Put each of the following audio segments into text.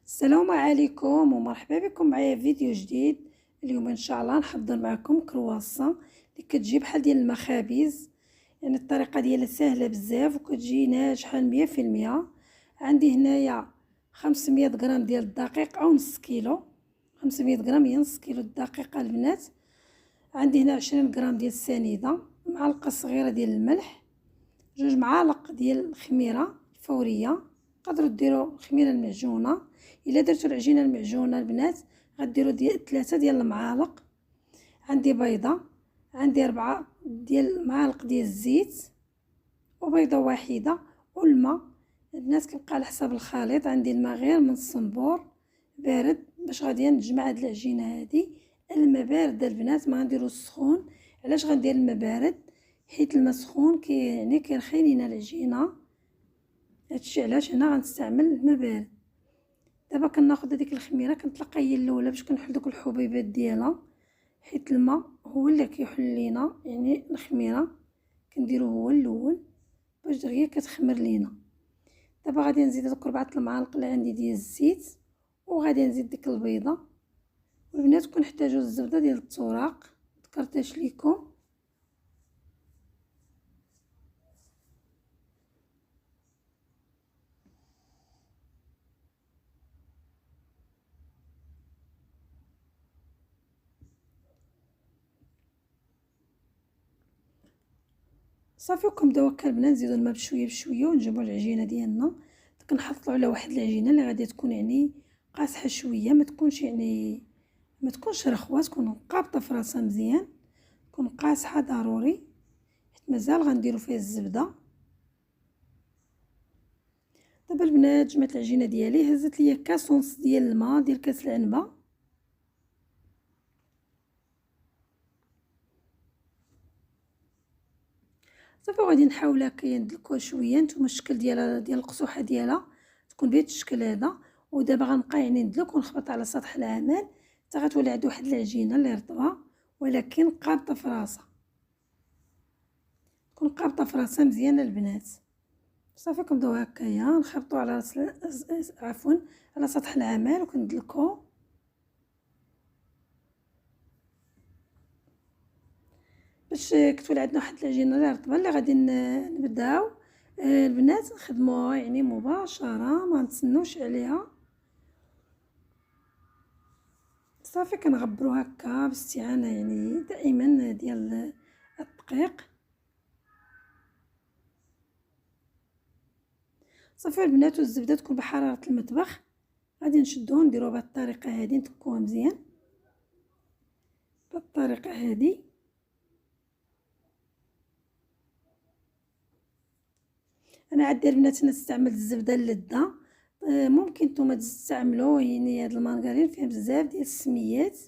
السلام عليكم ومرحبا بكم معايا في فيديو جديد. اليوم ان شاء الله نحضر معكم كرواسون اللي كتجي بحال ديال المخابز. يعني الطريقه ديالها سهله بزاف وكتجي ناجحه 100%. عندي هنايا 500 غرام ديال الدقيق او نص كيلو. 500 غرام هي نص كيلو الدقيق البنات. عندي هنا 20 غرام ديال السنيده، معلقه صغيره ديال الملح، 2 معالق ديال الخميره الفوريه. تقدروا ديروا الخميره المعجونه. الا درتوا العجينه المعجونه البنات غديروا 3 ديال المعالق. عندي بيضه، عندي 4 ديال معالق ديال الزيت وبيضه واحده والماء. البنات كيبقى على حسب الخليط. عندي الماء غير من الصنبور بارد باش غادي نجمع هاد العجينه هادي. الماء بارد البنات، ما غنديروش سخون. علاش غندير الماء بارد؟ حيت الماء سخون يعني كيرخي لينا العجينه. هادشي علاش هنا غنستعمل الماء بارد. دابا كناخذ هذيك الخميره كنطلقها هي الاولى باش كنحل دوك الحبيبات ديالها، حيت الماء هو اللي كيحل لينا، يعني الخميره كنديرو هو الاول باش دغيا كتخمر لينا. دابا غادي نزيد دوك 4 المعالق اللي عندي ديال الزيت، وغادي نزيد ديك البيضه. والبنات كنحتاجو الزبده ديال التوراق ذكرتهاش ليكم. صافي وكنبداو هكا البنات نزيدو الماء بشويه بشويه ونجيبو العجينه ديالنا. كنحطو على واحد العجينه اللي غادي تكون يعني قاصحه شويه، ما تكونش يعني ما تكونش رخوه، تكون قابطه في راسها مزيان، تكون قاصحه ضروري حيت مازال غنديرو فيها الزبده. دابا البنات جمعت العجينه ديالي، هزت ليا كاس ونص ديال الماء ديال كاس العنبه. صافي غادي نحاول هكايا ندلكوها شويه. نتوما الشكل ديال القصوحه ديالها تكون بهذا الشكل هذا. ودابا غنبقى يعني ندلك ونخبط على سطح العمل حتى غتولي عند واحد العجينه اللي رطبه ولكن قابطه في راسها، تكون قابطه في راسها مزيان البنات. صافي كنبداو هكايا نخبطو على راس على سطح العمل وكندلكو. باش كتولي عندنا واحد العجينه اللي رطبه اللي غادي نبداو البنات نخدموها يعني مباشره، ما نتسناوش عليها. صافي كنغبرو هكا باستعانه يعني دائما ديال الدقيق. صافي البنات والزبده تكون بحراره المطبخ. غادي نشدوها نديروها بهذه الطريقه هذه، نتكوها مزيان بهذه الطريقه هذه. انا عندي البنات نستعمل الزبده اللذه. ممكن نتوما تستعملوا يعني هاد المارغرين فيها بزاف ديال السميات.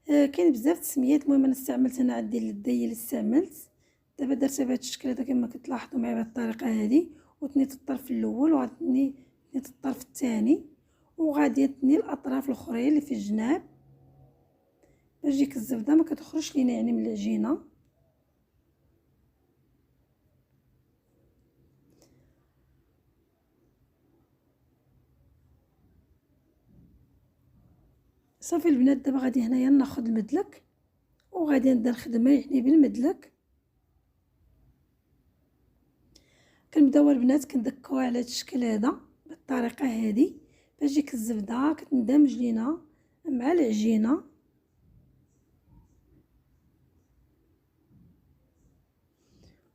كاين بزاف السميات. المهم انا استعملت هنا عندي اللذه هي اللي استعملت. دابا درتها بهذا الشكل هذا كما كتلاحظوا معايا بهذه الطريقه هذه. وتنيت الطرف الاول وغادي تنيت الطرف الثاني وغادي تني الاطراف الاخرين اللي في الجناب باش ديك الزبده ما كتخرجش لينا يعني من العجينه. صافي البنات دابا غادي هنايا ناخذ المدلك وغادي نبدا الخدمه يعني بالمدلك. كنبداو البنات كندكوها على هذا الشكل هذا بالطريقه هذه باش ديك الزبده كتندمج لينا مع العجينه.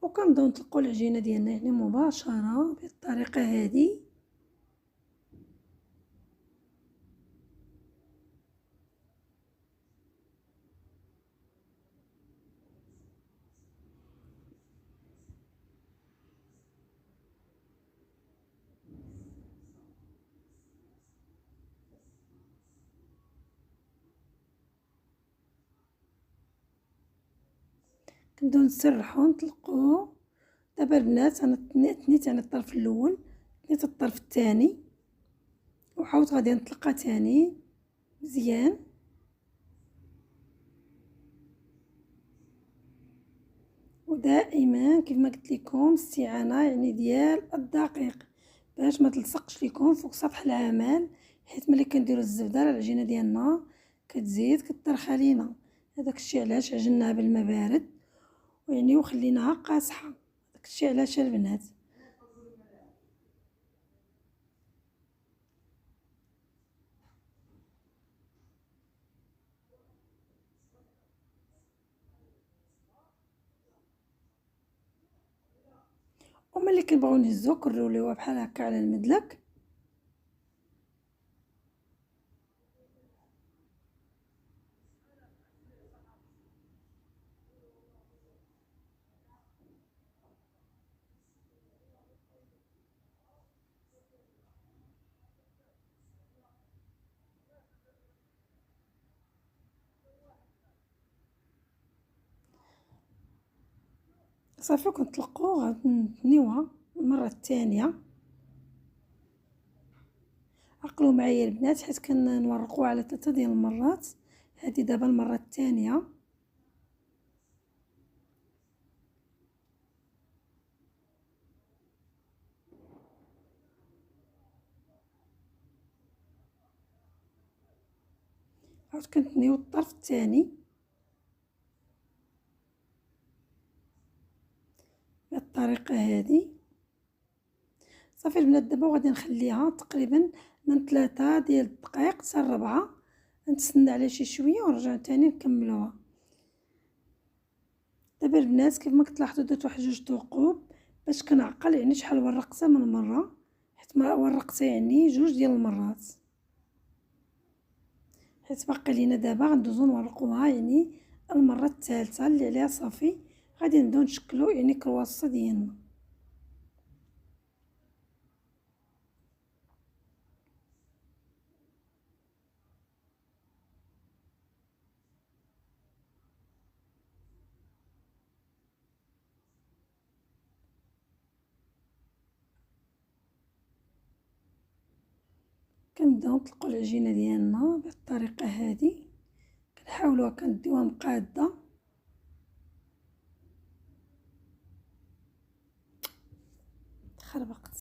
وكنبداو نطلقوا العجينه ديالنا يعني مباشره بالطريقه هذه. كنبداو نسرحو نطلقوه. دابا البنات انا تنيت على الطرف الاول، تنيت الطرف الثاني وعاود غادي نطلقها تاني مزيان. ودائما كيف ما قلت لكم استعانه يعني ديال الدقيق باش ما تلصقش لكم فوق سطح العمل، حيت ملي كنديرو الزبدة راه العجينة ديالنا كتزيد كطرخ علينا. هذاك الشيء علاش عجناها بالماء بارد ويعني وخليناها قاصحة. داك الشيء علاش البنات. وملي كنبغيو نهزو كنروليوها بحال هكا على المدلك. صافي كنطلقو غنتنيوها المرة الثانية. عقلوا معايا البنات حيت كنورقوها على 3 ديال المرات. هذه دابا المرة الثانية. عاود كنتنيو الطرف الثاني بالطريقة هذه. صافي البنات دابا غادي نخليها تقريبا من 3 ديال الدقائق حتى 4. نتسنى على شي شويه ونرجع تاني نكملوها. دابا البنات كيف ما كتلاحظوا درت واحد 2 ثقوب باش كنعقل يعني شحال ورقتها من مره، حيت ورقتها يعني 2 ديال المرات، حيت باقي لينا دابا غندوزو نورقوها يعني المره الثالثه اللي عليها. صافي غادي نبداو نشكلو يعني كرواسه ديالنا. كنبداو نطلقو العجينه ديالنا بالطريقه هذه. كنحاولوها كنديوها مقاده. خربقت.